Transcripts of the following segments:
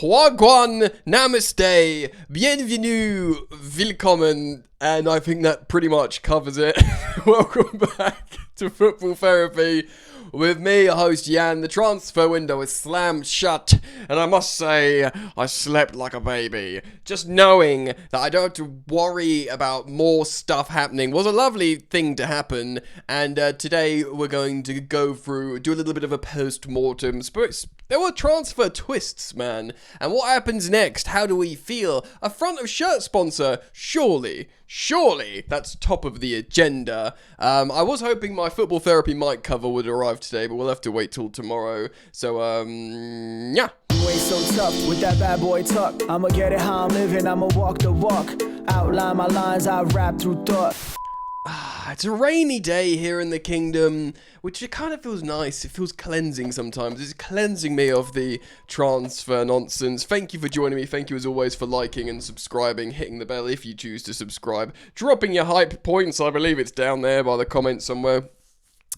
Wagwan, Namaste, Bienvenue, Willkommen, and I think that pretty much covers it. Welcome back to Football Therapy with me, host Jan. The transfer window is slammed shut, and I must say, I slept like a baby. Just knowing that I don't have to worry about more stuff happening was a lovely thing to happen, and today we're going to go through, do a little bit of a post-mortem. There were transfer twists, man. And what happens next? How do we feel? A front of shirt sponsor? Surely that's top of the agenda. I was hoping my football therapy mic cover would arrive today, but we'll have to wait till tomorrow. So, yeah. You ain't so tough with that bad boy talk. I'ma get it how I'm living, I'ma walk the walk. Outline my lines, I rap through thought. It's a rainy day here in the kingdom, which it kind of feels nice. It feels cleansing sometimes. It's cleansing me of the transfer nonsense. Thank you for joining me. Thank you as always for liking and subscribing, hitting the bell if you choose to subscribe, dropping your hype points. I believe it's down there by the comments somewhere.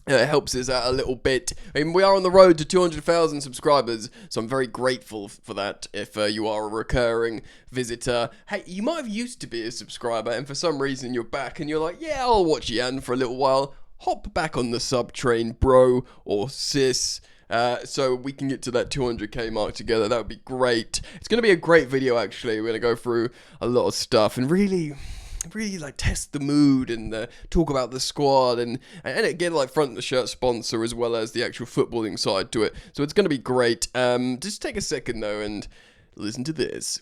It helps us out a little bit. I mean, we are on the road to 200,000 subscribers, so I'm very grateful for that. If you are a recurring visitor, hey, you might have used to be a subscriber, and for some reason you're back, and you're like, yeah, I'll watch Jan for a little while. Hop back on the sub train, bro or sis. So we can get to that 200k mark together. That would be great. It's going to be a great video, actually. We're going to go through a lot of stuff and really like test the mood and talk about the squad and again like front of the shirt sponsor as well as the actual footballing side to it. So it's going to be great. Just take a second though and listen to this.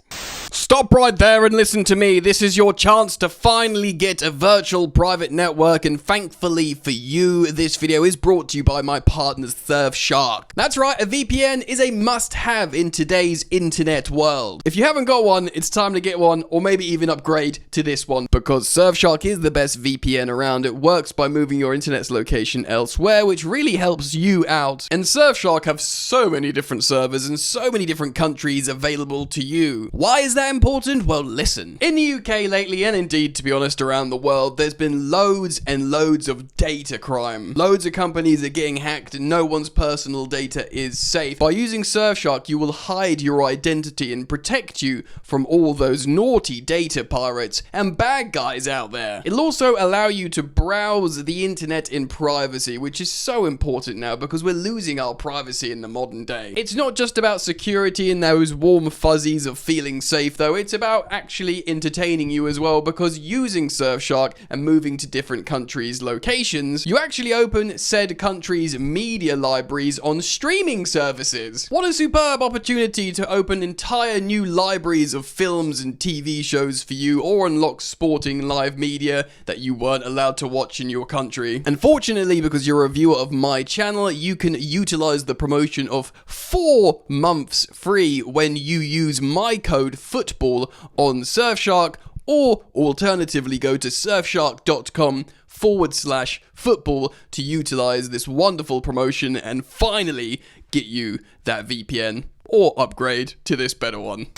Stop right there and listen to me. This is your chance to finally get a virtual private network, and thankfully for you, this video is brought to you by my partners Surfshark. That's right, a VPN is a must-have in today's internet world. If you haven't got one, it's time to get one, or maybe even upgrade to this one, because Surfshark is the best VPN around. It works by moving your internet's location elsewhere, which really helps you out. And Surfshark have so many different servers and so many different countries available to you. Why is that important? Well, listen. In the UK lately, and indeed, to be honest, around the world, there's been loads and loads of data crime. Loads of companies are getting hacked and no one's personal data is safe. By using Surfshark, you will hide your identity and protect you from all those naughty data pirates and bad guys out there. It'll also allow you to browse the internet in privacy, which is so important now because we're losing our privacy in the modern day. It's not just about security and those warm fuzzies of feeling safe though, it's about actually entertaining you as well, because using Surfshark and moving to different countries' locations, you actually open said countries' media libraries on streaming services. What a superb opportunity to open entire new libraries of films and TV shows for you, or unlock sporting live media that you weren't allowed to watch in your country. And fortunately, because you're a viewer of my channel, you can utilize the promotion of 4 months free when you use my code FOOTBALL on Surfshark, or alternatively go to surfshark.com/football to utilize this wonderful promotion and finally get you that VPN or upgrade to this better one.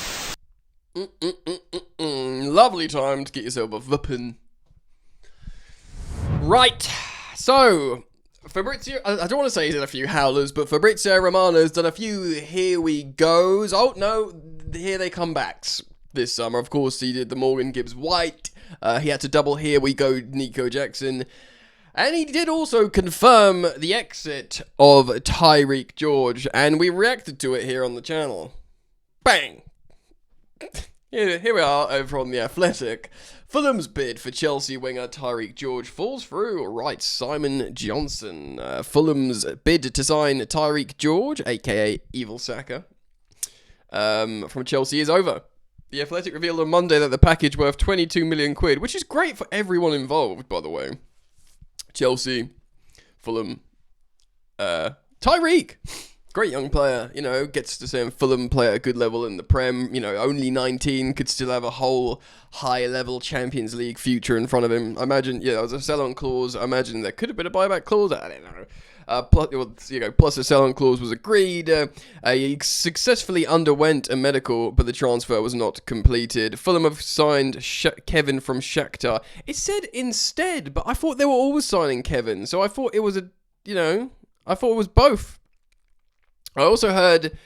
Lovely time to get yourself a VPN. Right, so Fabrizio, I don't want to say he's done a few howlers, but Fabrizio Romano's done a few here we goes. Oh no, here they come backs this summer. Of course, he did the Morgan Gibbs White. He had to double here we go Nico Jackson. And he did also confirm the exit of Tyreek George, and we reacted to it here on the channel. Bang! Here we are over on The Athletic. Fulham's bid for Chelsea winger Tyreek George falls through, writes Simon Johnson. Fulham's bid to sign Tyreek George, aka Evil Saka, from Chelsea is over. The Athletic revealed on Monday that the package worth 22 million quid, which is great for everyone involved, by the way. Chelsea, Fulham, Tyreek. Great young player, you know, gets to see Fulham play at a good level in the Prem, you know, only 19, could still have a whole high-level Champions League future in front of him. I imagine, yeah, there was a sell-on clause. I imagine there could have been a buyback clause. I don't know. Plus a sell-on clause was agreed. He successfully underwent a medical, but the transfer was not completed. Fulham have signed Kevin from Shakhtar. It said instead, but I thought they were always signing Kevin, so I thought it was I thought it was both. I also heard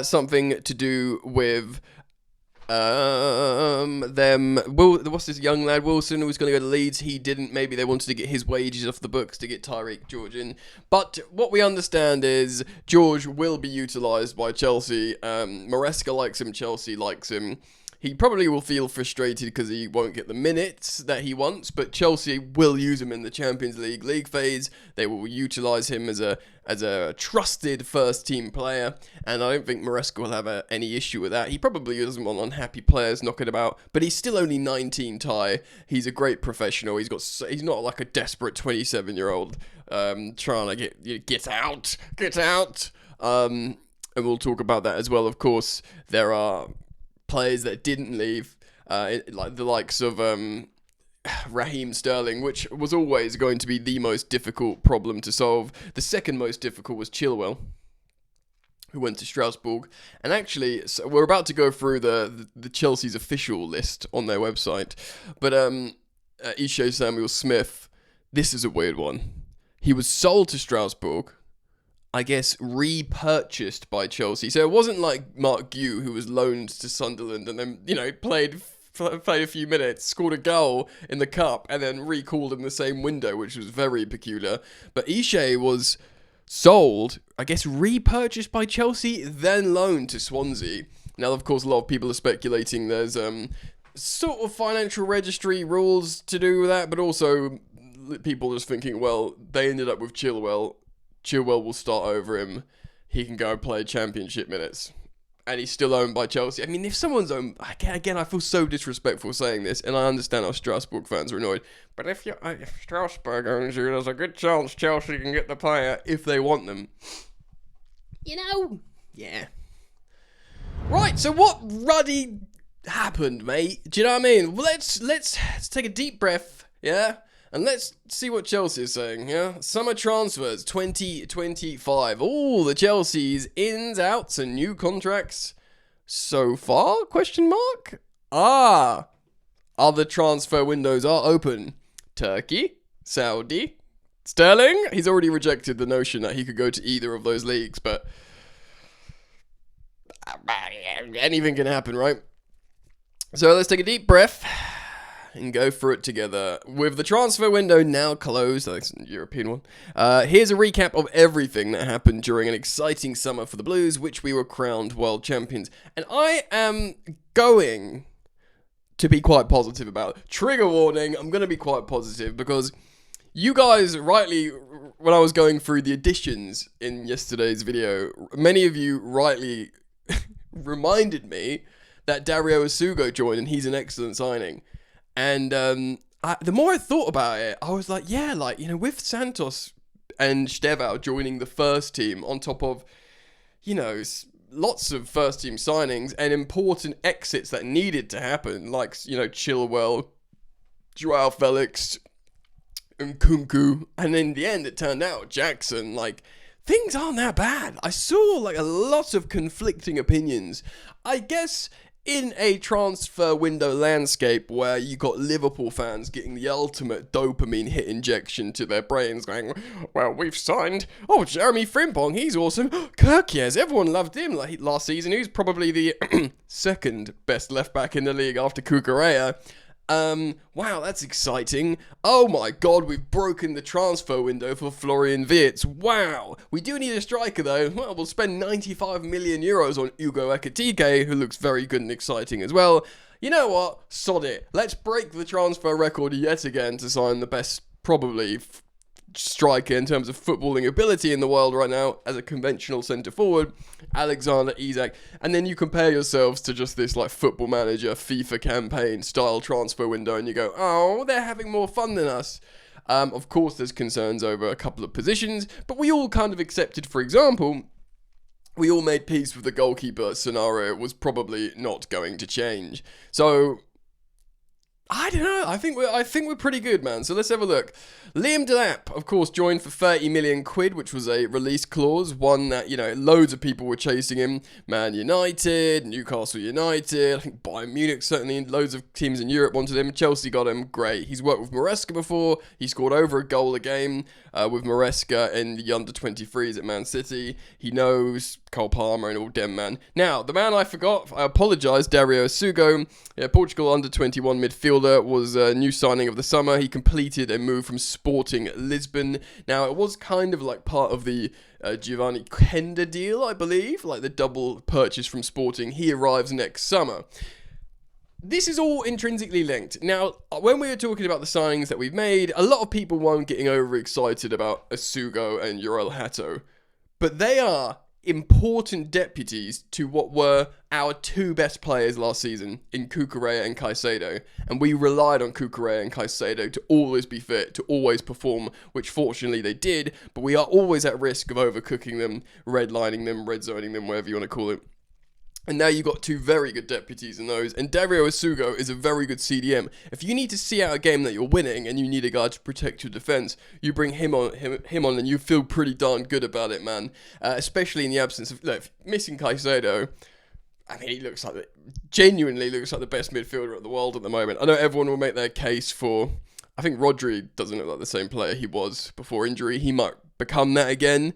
something to do with what's this young lad Wilson who was going to go to Leeds? He didn't. Maybe they wanted to get his wages off the books to get Tyreek George in. But what we understand is George will be utilised by Chelsea. Maresca likes him. Chelsea likes him. He probably will feel frustrated because he won't get the minutes that he wants, but Chelsea will use him in the Champions League phase. They will utilise him as a trusted first-team player, and I don't think Maresca will have any issue with that. He probably doesn't want unhappy players knocking about, but he's still only 19, Ty. He's a great professional. He's not like a desperate 27-year-old trying to get out. And we'll talk about that as well. Of course, there are players that didn't leave, like the likes of Raheem Sterling, which was always going to be the most difficult problem to solve. The second most difficult was Chilwell, who went to Strasbourg. And actually, so we're about to go through the Chelsea's official list on their website. But Ishe Samuel Smith, this is a weird one. He was sold to Strasbourg, I guess, repurchased by Chelsea. So it wasn't like Mark Gue, who was loaned to Sunderland and then, played a few minutes, scored a goal in the cup, and then recalled in the same window, which was very peculiar. But Ishe was sold, I guess, repurchased by Chelsea, then loaned to Swansea. Now, of course, a lot of people are speculating there's sort of financial registry rules to do with that, but also people are just thinking, well, they ended up with Chilwell. Chilwell will start over him. He can go and play championship minutes. And he's still owned by Chelsea. I mean, if someone's owned... Again, I feel so disrespectful saying this, and I understand how Strasbourg fans are annoyed. But if Strasbourg owns you, there's a good chance Chelsea can get the player if they want them. Yeah. Right, so what ruddy happened, mate? Do you know what I mean? Well, let's take a deep breath, yeah? And let's see what Chelsea is saying, yeah? Summer transfers 2025. All the Chelsea's ins, outs, and new contracts so far? Other transfer windows are open. Turkey, Saudi, Sterling. He's already rejected the notion that he could go to either of those leagues, but anything can happen, right? So let's take a deep breath and go through it together. With the transfer window now closed, that's a European one, here's a recap of everything that happened during an exciting summer for the Blues, which we were crowned world champions. And I am going to be quite positive about it. Trigger warning, I'm going to be quite positive because you guys rightly, when I was going through the additions in yesterday's video, many of you rightly reminded me that Dario Asugo joined and he's an excellent signing. And the more I thought about it, I was like, yeah, with Santos and Stevao joining the first team on top of, lots of first team signings and important exits that needed to happen, like, Chilwell, Joao Felix, and Kunku. And in the end, it turned out Jackson, things aren't that bad. I saw, a lot of conflicting opinions. I guess in a transfer window landscape where you got Liverpool fans getting the ultimate dopamine hit injection to their brains going, well, we've signed, Jeremy Frimpong, he's awesome. Kirkies, everyone loved him last season. He was probably the second best left back in the league after Cucurella. Wow, that's exciting. Oh my god, we've broken the transfer window for Florian Wirtz. Wow. We do need a striker though. Well, we'll spend 95 million euros on Ugo Ekitike, who looks very good and exciting as well. You know what? Sod it. Let's break the transfer record yet again to sign the best, probably, striker in terms of footballing ability in the world right now as a conventional centre forward, Alexander Isak. And then you compare yourselves to just this Football Manager FIFA campaign style transfer window and you go, oh, they're having more fun than us. Of course there's concerns over a couple of positions, but we all kind of accepted, for example, we all made peace with the goalkeeper scenario was probably not going to change. So I don't know. I think we're pretty good, man. So let's have a look. Liam Delap, of course, joined for 30 million quid, which was a release clause, one that, you know, loads of people were chasing him. Man United, Newcastle United, I think Bayern Munich, certainly loads of teams in Europe wanted him. Chelsea got him, great. He's worked with Maresca before. He scored over a goal a game with Maresca in the under-23s at Man City. He knows Cole Palmer and all them, man. Now, the man I forgot, I apologise, Dario Sugo, Portugal under-21 midfielder, was a new signing of the summer. He completed a move from Sporting Lisbon. Now, it was kind of like part of the Giovanni Kenda deal, I believe, like the double purchase from Sporting. He arrives next summer. This is all intrinsically linked. Now, when we were talking about the signings that we've made, a lot of people weren't getting overexcited about Asugo and Uriel Hato, but they are important deputies to what were our two best players last season in Cucurella and Caicedo, and we relied on Cucurella and Caicedo to always be fit, to always perform, which fortunately they did, but we are always at risk of overcooking them, redlining them, red zoning them, whatever you want to call it. And now you've got two very good deputies in those. And Dario Asugo is a very good CDM. If you need to see out a game that you're winning and you need a guy to protect your defense, you bring him on and you feel pretty darn good about it, man. Especially in the absence of... Look, missing Caicedo... I mean, he genuinely looks like the best midfielder in the world at the moment. I know everyone will make their case for... I think Rodri doesn't look like the same player he was before injury. He might become that again.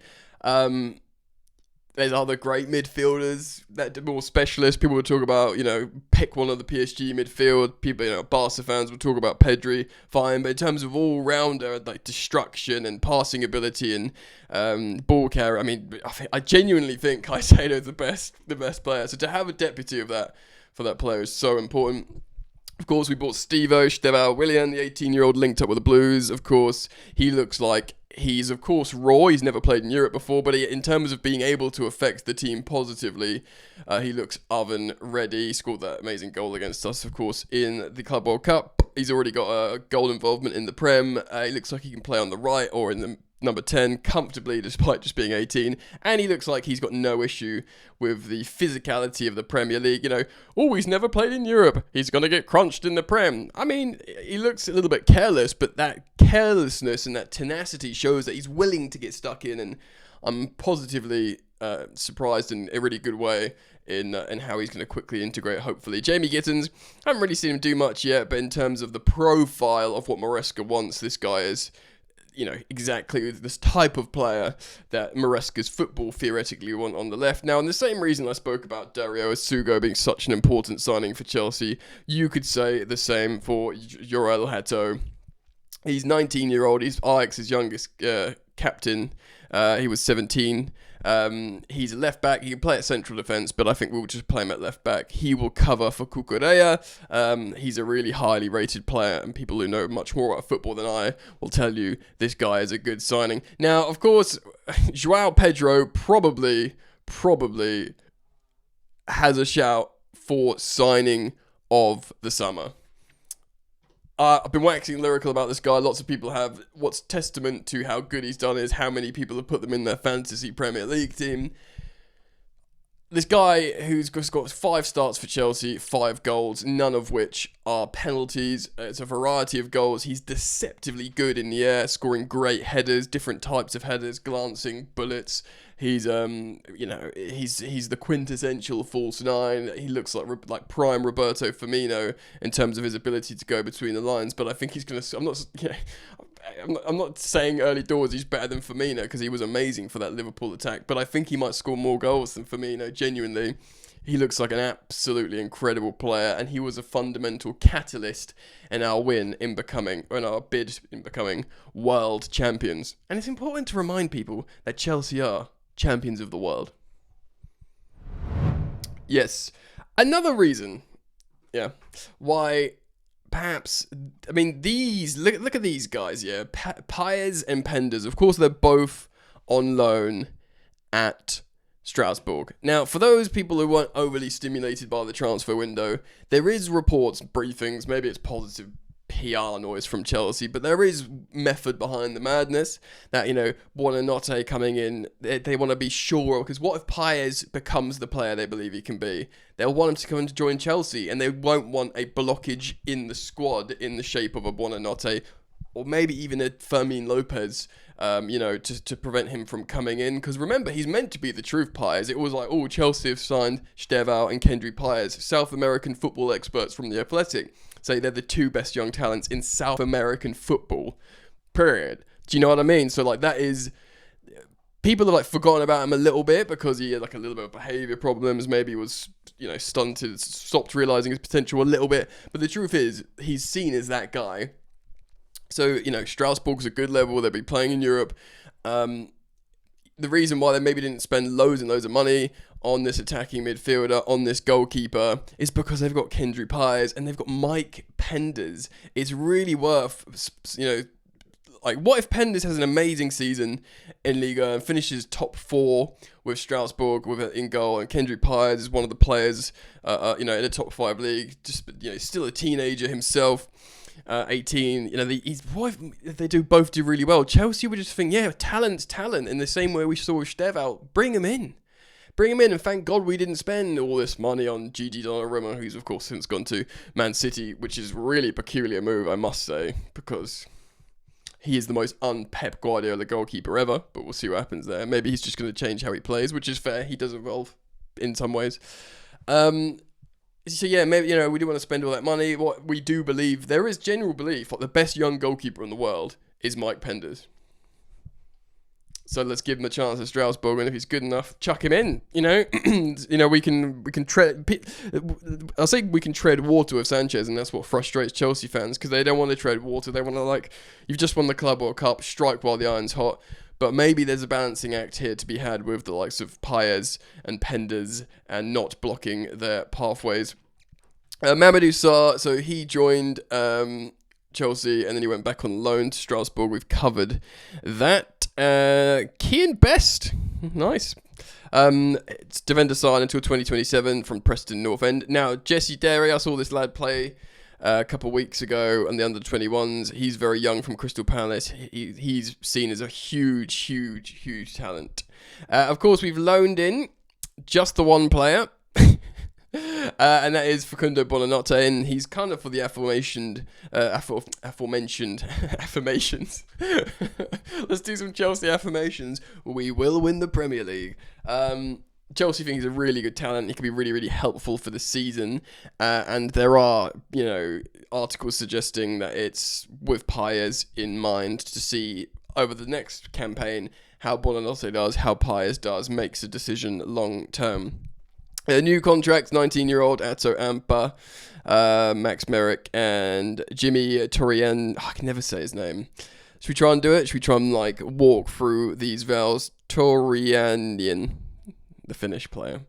There's other great midfielders that are more specialists. People will talk about, you know, pick one of the PSG midfield. People, you know, Barca fans will talk about Pedri. Fine, but in terms of all-rounder, like destruction and passing ability and ball carrier, I mean, I genuinely think Caicedo is the best player. So to have a deputy of that for that player is so important. Of course, we bought Stevao Willian, the 18-year-old linked up with the Blues. Of course, he looks like he's, of course, raw. He's never played in Europe before, but in terms of being able to affect the team positively, he looks oven ready. He scored that amazing goal against us, of course, in the Club World Cup. He's already got a goal involvement in the Prem. He looks like he can play on the right or in the number 10 comfortably despite just being 18, and he looks like he's got no issue with the physicality of the Premier League. You know, he's never played in Europe, he's going to get crunched in the Prem. I mean, he looks a little bit careless, but that carelessness and that tenacity shows that he's willing to get stuck in, and I'm positively surprised in a really good way in how he's going to quickly integrate, hopefully. Jamie Gittins, I haven't really seen him do much yet, but in terms of the profile of what Maresca wants, this guy is, you know, exactly this type of player that Maresca's football theoretically want on the left. Now, in the same reason I spoke about Dario Asugo being such an important signing for Chelsea, you could say the same for Uriel Hato. He's 19-year-old. He's Ajax's youngest captain. He was 17. He's a left back. He can play at central defence, but I think we'll just play him at left back. He will cover for Cucurella. He's a really highly rated player, and people who know much more about football than I will tell you this guy is a good signing. Now, of course, Joao Pedro probably has a shout for signing of the summer. I've been waxing lyrical about this guy. Lots of people have. What's testament to how good he's done is how many people have put them in their fantasy Premier League team. This guy who's got 5 starts for Chelsea, 5 goals, none of which are penalties. It's a variety of goals. He's deceptively good in the air, scoring great headers, different types of headers, glancing bullets. He's he's the quintessential false 9. He looks like prime Roberto Firmino in terms of his ability to go between the lines. But I think he's gonna. I'm not saying early doors he's better than Firmino because he was amazing for that Liverpool attack. But I think he might score more goals than Firmino. Genuinely, he looks like an absolutely incredible player, and he was a fundamental catalyst in our bid in becoming world champions. And it's important to remind people that Chelsea are champions of the world. Yes. Another reason, why perhaps, I mean, look at these guys, Paez and Penders. Of course, they're both on loan at Strasbourg. Now, for those people who weren't overly stimulated by the transfer window, there is reports, briefings, maybe it's positive PR noise from Chelsea, but there is method behind the madness. That, Buonanotte coming in, they want to be sure, because what if Paez becomes the player they believe he can be? They'll want him to come and join Chelsea, and they won't want a blockage in the squad in the shape of a Buonanotte, or maybe even a Fermin Lopez, to prevent him from coming in. Because remember, he's meant to be the truth Paez. It was like, Chelsea have signed Estevao and Kendry Paez. South American football experts from The Athletic say they're the two best young talents in South American football, period. Do you know what I mean? So, that is... People have, forgotten about him a little bit because he had, a little bit of behaviour problems. Maybe he was, stunted, stopped realising his potential a little bit. But the truth is, he's seen as that guy. So, Strasbourg's a good level. They'll be playing in Europe. The reason why they maybe didn't spend loads and loads of money on this attacking midfielder, on this goalkeeper, is because they've got Kendry Paez and they've got Mike Penders. It's really worth, what if Penders has an amazing season in Liga and finishes top 4 with Strasbourg in goal, and Kendry Paez is one of the players, in a top 5 league, just, still a teenager himself. 18, if they both do really well, Chelsea would just think, talent, in the same way we saw with Estevao. Bring him in, and thank God we didn't spend all this money on Gigi Donnarumma, who's of course since gone to Man City, which is really a peculiar move, I must say, because he is the most un-Pep Guardiola goalkeeper ever, but we'll see what happens there. Maybe he's just going to change how he plays, which is fair. He does evolve in some ways. So maybe, we do want to spend all that money. What we do believe, there is general belief, the best young goalkeeper in the world is Mike Penders. So let's give him a chance at Strasbourg, and if he's good enough, chuck him in. We can tread. I'll say we can tread water with Sanchez, and that's what frustrates Chelsea fans, because they don't want to tread water. They want to you've just won the Club World Cup, strike while the iron's hot. But maybe there's a balancing act here to be had with the likes of Paez and Penders and not blocking their pathways. Mamadou Sarr, so he joined Chelsea and then he went back on loan to Strasbourg. We've covered that. Kian Best, nice. It's defender signed until 2027 from Preston North End. Now, Jesse Derry, I saw this lad play a couple of weeks ago on the under-21s. He's very young from Crystal Palace. He's seen as a huge talent. Of course, we've loaned in just the one player, and that is Facundo Buonanotte, and he's kind of for the aforementioned affirmations. Let's do some Chelsea affirmations. We will win the Premier League. Chelsea think he's a really good talent. He could be really helpful for the season. And there are, articles suggesting that it's with Paez in mind to see over the next campaign how Buonanotte does, how Paez does, makes a decision long term. A new contract, 19-year-old Atto Ampa, Max Merrick, and Jimmy Torian. I can never say his name. Should we try and do it? Should we try and walk through these vowels? Torianian. The Finnish player.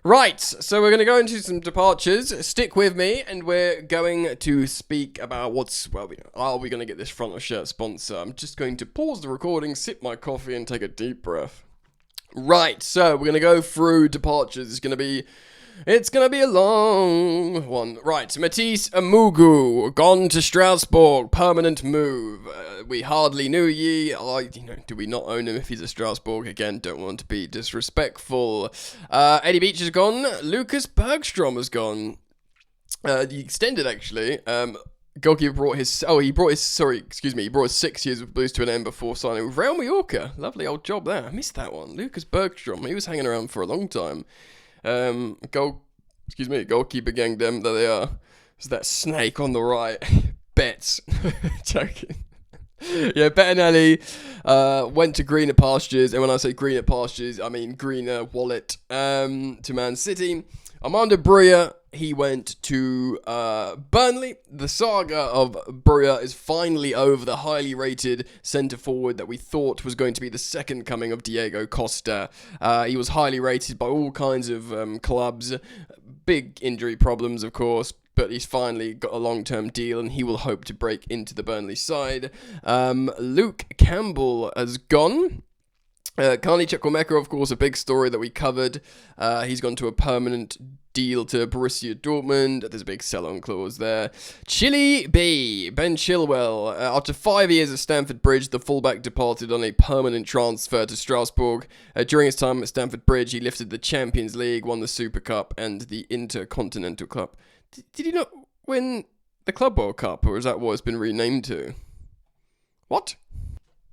Right, so we're going to go into some departures. Stick with me, and we're going to speak about are we going to get this front of shirt sponsor? I'm just going to pause the recording, sip my coffee, and take a deep breath. Right, so we're going to go through departures. It's going to be a long one. Right, Matisse Amugu, gone to Strasbourg, permanent move. We hardly knew ye. Do we not own him if he's a Strasbourg? Again, don't want to be disrespectful. Eddie Beach is gone. Lucas Bergstrom has gone. The extended, actually. Goalkeeper brought his 6 years with Blues to an end before signing with Real Mallorca. Lovely old job there. I missed that one. Lucas Bergstrom, he was hanging around for a long time. Goalkeeper gang, them that they are. It's that snake on the right. Betts. Joking. Yeah, Bettinelli went to greener pastures, and when I say greener pastures, I mean greener wallet, to Man City. Armando Broja, he went to Burnley. The saga of Broja is finally over. The highly rated centre-forward that we thought was going to be the second coming of Diego Costa. He was highly rated by all kinds of clubs. Big injury problems, of course. But he's finally got a long-term deal, and he will hope to break into the Burnley side. Luke Campbell has gone. Carney Chukwuemeka, of course, a big story that we covered. He's gone to a permanent deal to Borussia Dortmund. There's a big sell-on clause there. Chile B, Ben Chilwell. After 5 years at Stamford Bridge, the fullback departed on a permanent transfer to Strasbourg. During his time at Stamford Bridge, he lifted the Champions League, won the Super Cup and the Intercontinental Cup. Did he not win the Club World Cup, or is that what it's been renamed to? What?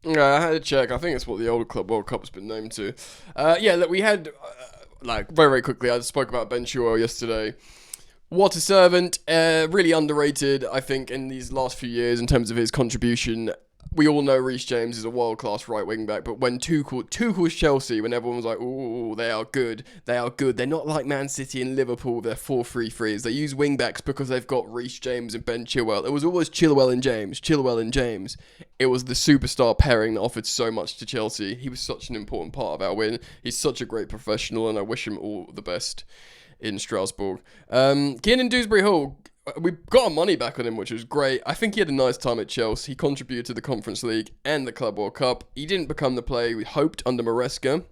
I had to check. I think it's what the old Club World Cup's been named to. Look, we had, very, very quickly, I spoke about Ben Chilwell yesterday. What a servant. Really underrated, I think, in these last few years in terms of his contribution. We all know Reece James is a world-class right wing-back, but when Tuchel's Chelsea, when everyone was like, ooh, they are good. They're not like Man City and Liverpool, they're 4-3-3s. They use wing-backs because they've got Reece James and Ben Chilwell. It was always Chilwell and James. It was the superstar pairing that offered so much to Chelsea. He was such an important part of our win. He's such a great professional, and I wish him all the best in Strasbourg. Kiernan Dewsbury-Hall, we got our money back on him, which was great. I think he had a nice time at Chelsea. He contributed to the Conference League and the Club World Cup. He didn't become the player we hoped under Maresca,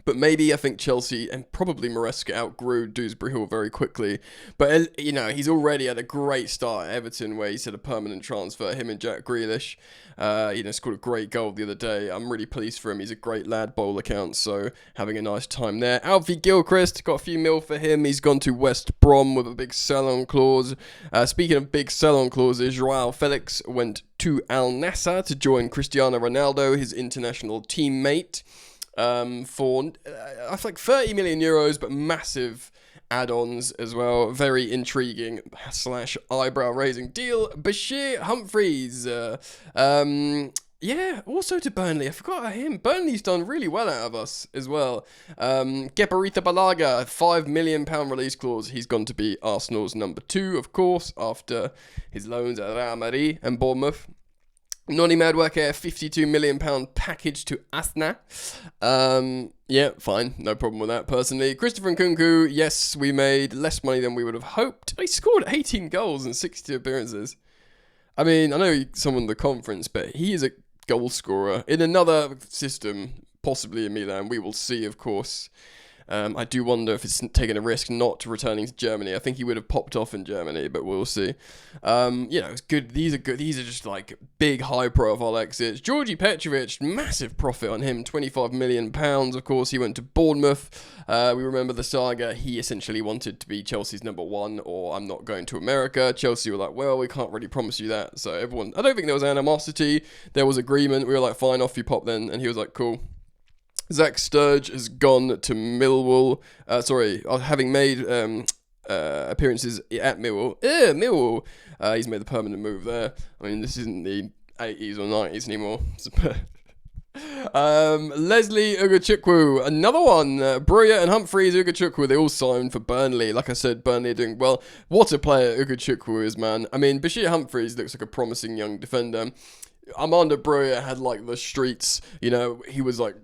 but maybe I think Chelsea and probably Maresca outgrew Dewsbury-Hall very quickly. But, he's already had a great start at Everton, where he's had a permanent transfer, him and Jack Grealish. Scored a great goal the other day. I'm really pleased for him. He's a great lad by all accounts, so having a nice time there. Alfie Gilchrist, got a few mil for him. He's gone to West Brom with a big sell-on clause. Speaking of big sell-on clauses, Joao Felix went to Al Nassr to join Cristiano Ronaldo, his international teammate. For I think 30 million euros, but massive add-ons as well. Very intriguing / eyebrow-raising deal. Bashir Humphreys, also to Burnley. I forgot about him. Burnley's done really well out of us as well. Geparita Balaga, £5 million release clause. He's gone to be Arsenal's number 2, of course, after his loans at Real Madrid and Bournemouth. Noni Madueke, £52 million package to Asna. Fine. No problem with that, personally. Christopher Nkunku, yes, we made less money than we would have hoped. He scored 18 goals in 60 appearances. I mean, I know he's someone in the conference, but he is a goal scorer. In another system, possibly in Milan, we will see, of course. I do wonder if it's taking a risk not returning to Germany. I think he would have popped off in Germany, but we'll see. It's good. These are good. These are just like big high-profile exits. Georgi Petrovic, massive profit on him, £25 million. Of course, he went to Bournemouth. We remember the saga. He essentially wanted to be Chelsea's number 1, or I'm not going to America. Chelsea were like, well, we can't really promise you that. So everyone, I don't think there was animosity. There was agreement. We were like, fine, off you pop then. And he was like, cool. Zach Sturge has gone to Millwall. Having made appearances at Millwall. Millwall. He's made the permanent move there. I mean, this isn't the 80s or 90s anymore. Leslie Ugachukwu, another one. Breuer and Humphreys, Ugachukwu, they all signed for Burnley. Like I said, Burnley are doing well. What a player Ugachukwu is, man. I mean, Bashir Humphreys looks like a promising young defender. Armando Breuer had like the streets, he was like,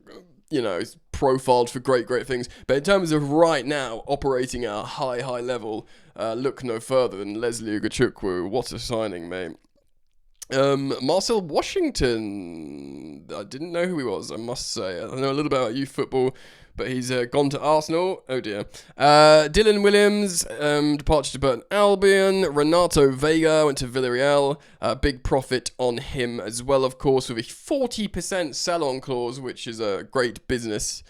he's profiled for great things. But in terms of right now, operating at a high level, look no further than Leslie Ugachukwu. What a signing, mate. Marcel Washington, I didn't know who he was, I must say. I know a little bit about youth football, but he's gone to Arsenal. Oh dear. Dylan Williams, departure to Burton Albion. Renato Vega went to Villarreal. Big profit on him as well, of course, with a 40% sell-on clause, which is a great business.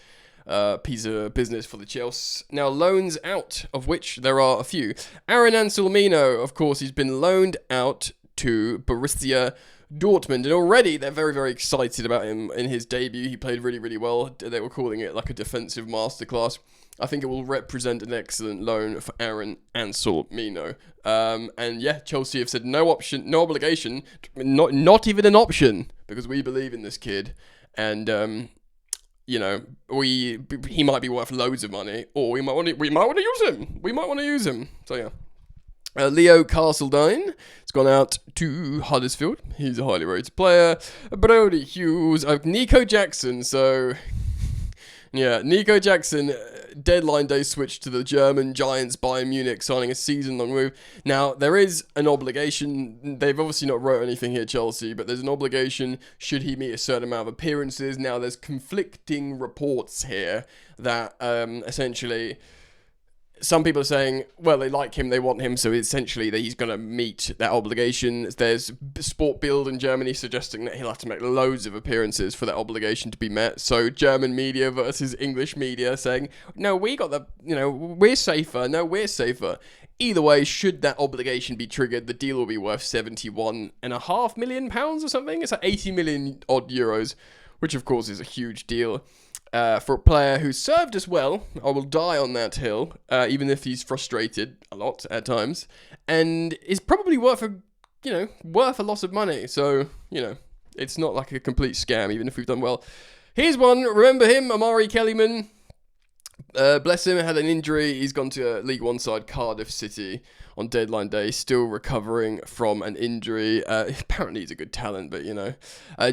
Piece of business for the Chelsea. Now, loans out, of which there are a few. Aaron Anselmino, of course, he's been loaned out to Borussia Dortmund, and already they're very, very excited about him in his debut. He played really well. They were calling it like a defensive masterclass. I think it will represent an excellent loan for Aaron Anselmino. Chelsea have said no option, no obligation, not even an option, because we believe in this kid, and he might be worth loads of money, or we might want to use him. So yeah. Leo Castledine has gone out to Huddersfield. He's a highly rated player. Brody Hughes. Nico Jackson. So, yeah, Nico Jackson deadline day switch to the German giants Bayern Munich, signing a season-long move. Now, there is an obligation. They've obviously not wrote anything here, Chelsea, but there's an obligation should he meet a certain amount of appearances. Now, there's conflicting reports here that essentially some people are saying, well, they like him, they want him, so essentially that he's going to meet that obligation. There's Sport Bild in Germany suggesting that he'll have to make loads of appearances for that obligation to be met. So German media versus English media saying, no, we're safer. No, we're safer. Either way, should that obligation be triggered, the deal will be worth £71.5 million or something. It's like 80 million odd euros, which of course is a huge deal. For a player who served us well. I will die on that hill, even if he's frustrated a lot at times, and is probably worth a lot of money. So, it's not like a complete scam, even if we've done well. Here's one. Remember him, Amari Kellyman? Bless him, had an injury. He's gone to League One side Cardiff City on deadline day, still recovering from an injury. Apparently he's a good talent, but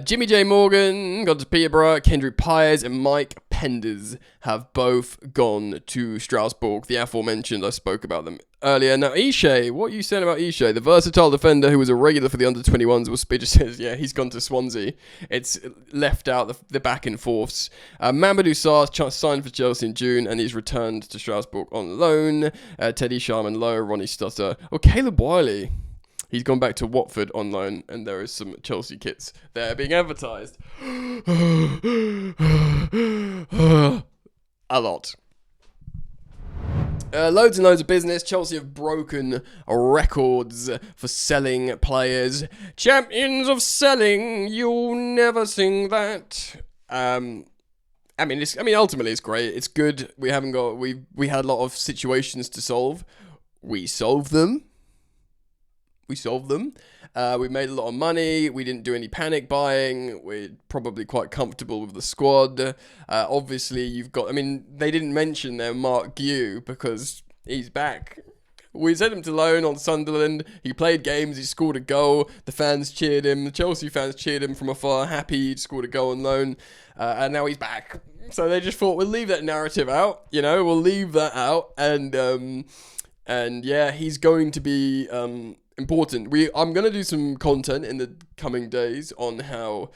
Jimmy J. Morgan gone to Peterborough. Kendrick Pyers and Mike Penders have both gone to Strasbourg. The aforementioned, I spoke about them earlier. Now, Ishe, what are you saying about Ishe? The versatile defender who was a regular for the under-21s, just says, yeah, he's gone to Swansea. It's left out the back and forths. Mamadou Sarr signed for Chelsea in June, and he's returned to Strasbourg on loan. Teddy Sharman Lowe, Ronnie Stutter. Oh, Caleb Wiley. He's gone back to Watford on loan, and there is some Chelsea kits there being advertised. A lot. Loads and loads of business. Chelsea have broken records for selling players. Champions of selling. You'll never sing that. Ultimately it's great. It's good. We had a lot of situations to solve. We solved them. We made a lot of money. We didn't do any panic buying. We're probably quite comfortable with the squad. Obviously, they didn't mention their Mark Guew because he's back. We sent him to loan on Sunderland. He played games. He scored a goal. The fans cheered him. The Chelsea fans cheered him from afar, happy he'd scored a goal on loan. And now he's back. So they just thought, we'll leave that narrative out. We'll leave that out. And yeah, he's going to be important. I'm going to do some content in the coming days on how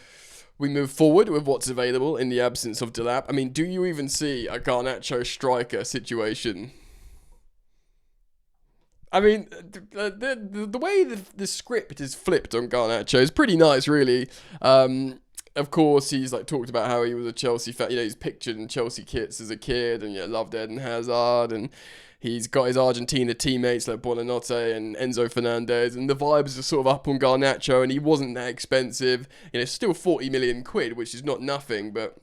we move forward with what's available in the absence of Delap. Do you even see a Garnacho striker situation? The way the script is flipped on Garnacho is pretty nice, really. Of course, he's talked about how he was a Chelsea fan. He's pictured in Chelsea kits as a kid and loved Eden Hazard, and he's got his Argentina teammates like Buonanotte and Enzo Fernandez, and the vibes are sort of up on Garnacho, and he wasn't that expensive. Still 40 million quid, which is not nothing, but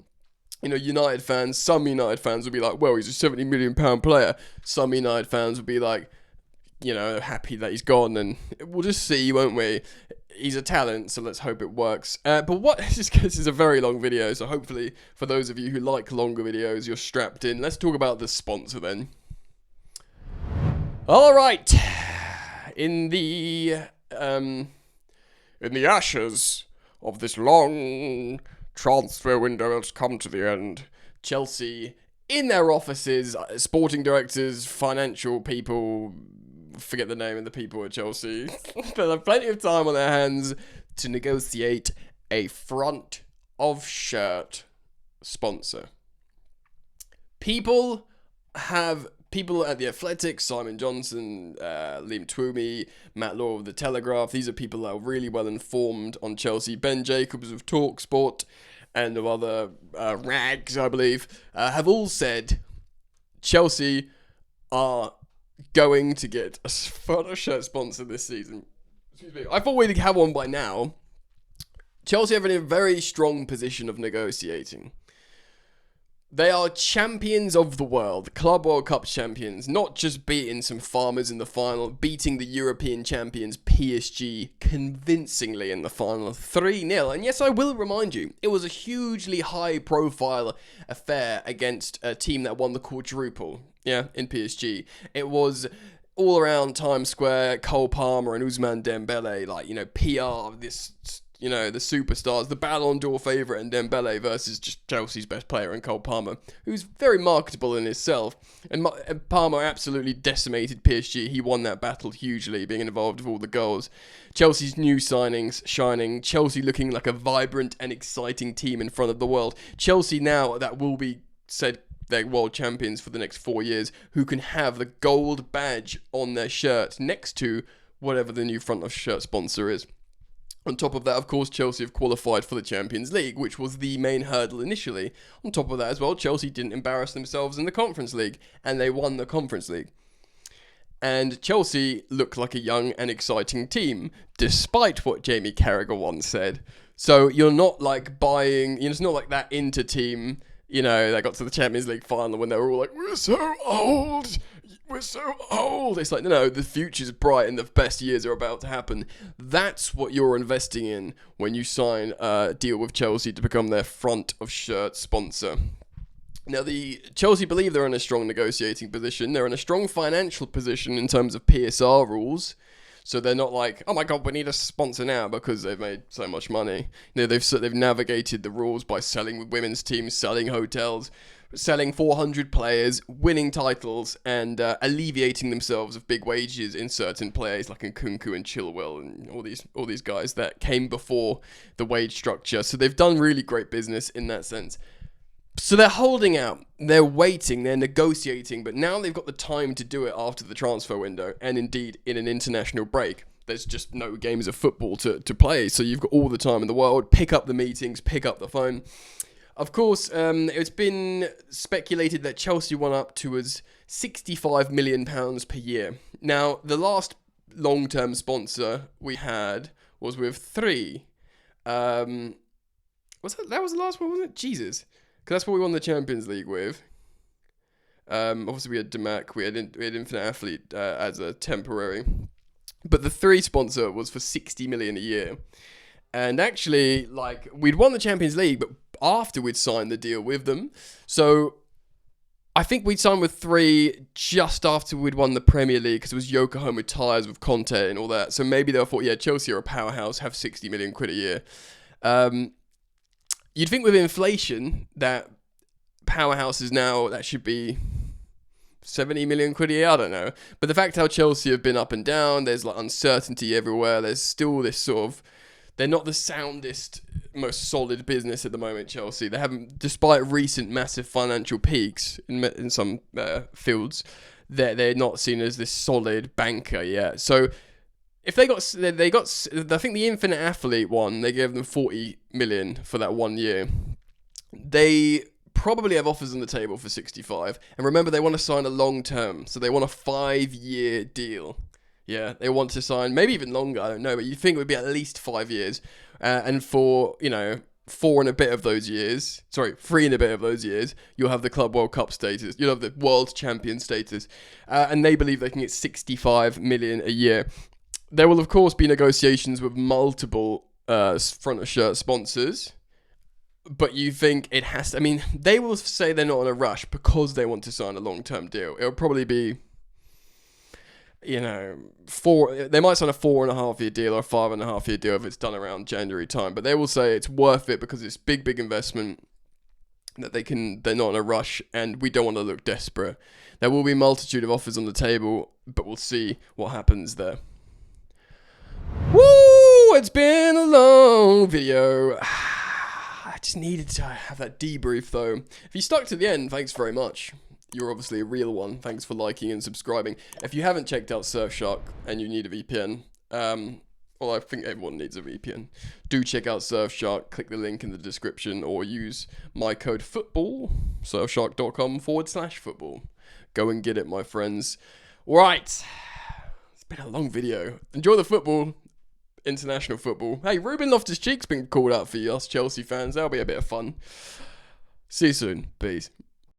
some United fans will be like, well, he's a 70 million pound player. Some United fans will be like, happy that he's gone, and we'll just see, won't we? He's a talent, so let's hope it works. But this is a very long video, so hopefully for those of you who like longer videos, you're strapped in. Let's talk about the sponsor then. All right, in the ashes of this long transfer window that's come to the end, Chelsea, in their offices, sporting directors, financial people, forget the name of the people at Chelsea, they'll have plenty of time on their hands to negotiate a front of shirt sponsor. People at The Athletic, Simon Johnson, Liam Twomey, Matt Law of The Telegraph, these are people that are really well informed on Chelsea. Ben Jacobs of TalkSport and of other rags, I believe, have all said Chelsea are going to get a photo shirt sponsor this season. Excuse me. I thought we'd have one by now. Chelsea are in a very strong position of negotiating. They are champions of the world, Club World Cup champions, not just beating some farmers in the final, beating the European champions PSG convincingly in the final 3-0. And yes, I will remind you, it was a hugely high-profile affair against a team that won the quadruple, in PSG. It was all around Times Square, Cole Palmer and Ousmane Dembele, PR, this you know, the superstars, the Ballon d'Or favourite and Dembele versus just Chelsea's best player in Cole Palmer, who's very marketable in himself. And Palmer absolutely decimated PSG. He won that battle hugely, being involved with all the goals. Chelsea's new signings shining. Chelsea looking like a vibrant and exciting team in front of the world. Chelsea now that will be said they're world champions for the next 4 years, who can have the gold badge on their shirt next to whatever the new front of shirt sponsor is. On top of that, of course, Chelsea have qualified for the Champions League, which was the main hurdle initially. On top of that as well, Chelsea didn't embarrass themselves in the Conference League, and they won the Conference League. And Chelsea look like a young and exciting team, despite what Jamie Carragher once said. So you're not like buying, it's not like that Inter team, you know, that got to the Champions League final when they were all like, we're so old. We're so old. It's like, no, the future's bright and the best years are about to happen. That's what you're investing in when you sign a deal with Chelsea to become their front of shirt sponsor. Now, the Chelsea believe they're in a strong negotiating position. They're in a strong financial position in terms of PSR rules. So they're not like, oh my God, we need a sponsor now because they've made so much money. You know, they've navigated the rules by selling women's teams, selling hotels, selling 400 players, winning titles, and alleviating themselves of big wages in certain players like Nkunku and Chilwell and all these guys that came before the wage structure. So they've done really great business in that sense. So they're holding out, they're waiting, they're negotiating, but now they've got the time to do it after the transfer window, and indeed in an international break. There's just no games of football to play, so you've got all the time in the world. Pick up the meetings, pick up the phone. Of course, it's been speculated that Chelsea went up to as £65 million per year. Now, the last long-term sponsor we had was with 3. That was the last one, wasn't it? Jesus. Because that's what we won the Champions League with. Obviously, we had Demac, we had Infinite Athlete as a temporary. But the 3 sponsor was for 60 million a year. And actually, like, we'd won the Champions League, but after we'd signed the deal with them. So I think we'd signed with 3 just after we'd won the Premier League, because it was Yokohama Tires with Conte and all that. So maybe they thought, yeah, Chelsea are a powerhouse, have 60 million quid a year. You'd think with inflation that powerhouses now, that should be 70 million quid a year, I don't know. But the fact how Chelsea have been up and down, there's like uncertainty everywhere. There's still this sort of, they're not the soundest, most solid business at the moment, Chelsea. They haven't, despite recent massive financial peaks in some fields, they're not seen as this solid banker yet. So if they got, I think the Infinite Athlete one, they gave them 40 million for that 1 year. They probably have offers on the table for 65. And remember, they want to sign a long term. So they want a 5-year deal. Yeah, they want to sign, maybe even longer, I don't know. But you think it would be at least 5 years. And for, 3 and a bit of those years, you'll have the Club World Cup status. You'll have the World Champion status. And they believe they can get 65 million a year. There will, of course, be negotiations with multiple front of shirt sponsors, but you think it has to, they will say they're not in a rush because they want to sign a long-term deal. It'll probably be, they might sign a 4.5-year deal or a 5.5-year deal if it's done around January time, but they will say it's worth it because it's big investment, that they're not in a rush, and we don't want to look desperate. There will be a multitude of offers on the table, but we'll see what happens there. Woo! It's been a long video. I just needed to have that debrief though. If you stuck to the end, thanks very much. You're obviously a real one. Thanks for liking and subscribing. If you haven't checked out Surfshark and you need a VPN, well, I think everyone needs a VPN. Do check out Surfshark. Click the link in the description or use my code FOOTBALL, surfshark.com/football. Go and get it, my friends. Right. It's been a long video. Enjoy the football. International football. Hey, Ruben Loftus-Cheek's been called out for us Chelsea fans. That'll be a bit of fun. See you soon. Peace.